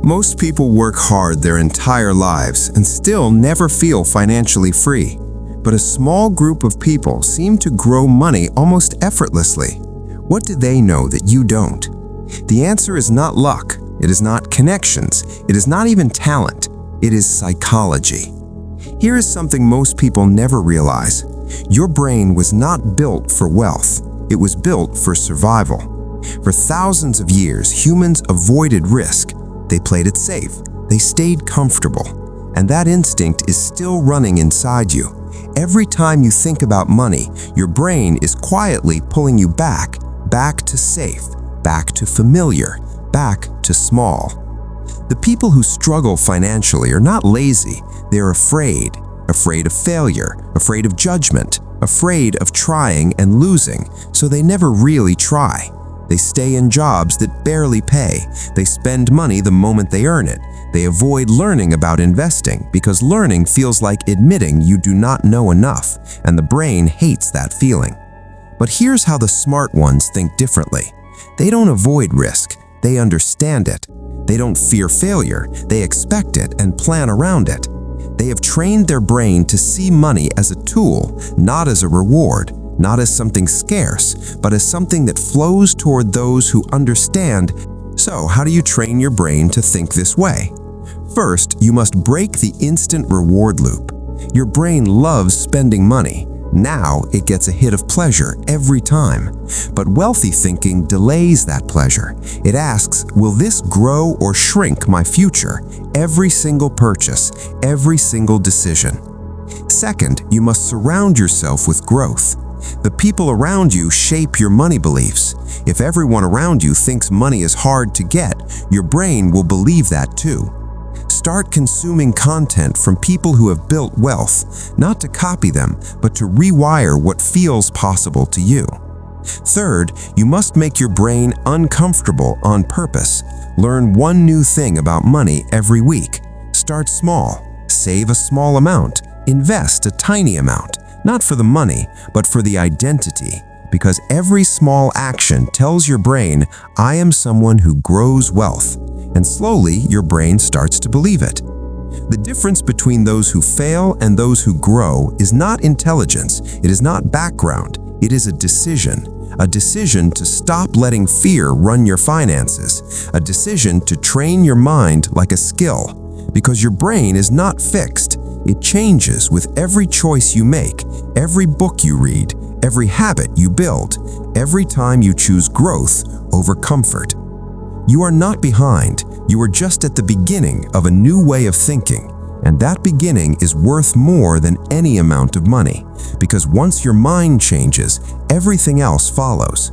Most people work hard their entire lives and still never feel financially free. But a small group of people seem to grow money almost effortlessly. What do they know that you don't? The answer is not luck. It is not connections. It is not even talent. It is psychology. Here is something most people never realize. Your brain was not built for wealth. It was built for survival. For thousands of years, humans avoided risk. They played it safe. They stayed comfortable. And that instinct is still running inside you. Every time you think about money, your brain is quietly pulling you back to safe, back to familiar, back to small. The people who struggle financially are not lazy. They're afraid of failure, afraid of judgment, afraid of trying and losing, so they never really try. They stay in jobs that barely pay. They spend money the moment they earn it. They avoid learning about investing because learning feels like admitting you do not know enough, and the brain hates that feeling. But here's how the smart ones think differently. They don't avoid risk. They understand it. They don't fear failure. They expect it and plan around it. They have trained their brain to see money as a tool, not as a reward, not as something scarce, but as something that flows toward those who understand. So, how do you train your brain to think this way? First, you must break the instant reward loop. Your brain loves spending money. Now it gets a hit of pleasure every time. But wealthy thinking delays that pleasure. It asks, will this grow or shrink my future? Every single purchase, every single decision. Second, you must surround yourself with growth. The people around you shape your money beliefs. If everyone around you thinks money is hard to get, your brain will believe that too. Start consuming content from people who have built wealth, not to copy them, but to rewire what feels possible to you. Third, you must make your brain uncomfortable on purpose. Learn one new thing about money every week. Start small. Save a small amount. Invest a tiny amount. Not for the money, but for the identity. Because every small action tells your brain, I am someone who grows wealth. And slowly, your brain starts to believe it. The difference between those who fail and those who grow is not intelligence. It is not background. It is a decision. A decision to stop letting fear run your finances. A decision to train your mind like a skill. Because your brain is not fixed. It changes with every choice you make, every book you read, every habit you build, every time you choose growth over comfort. You are not behind. You are just at the beginning of a new way of thinking. And that beginning is worth more than any amount of money. Because once your mind changes, everything else follows.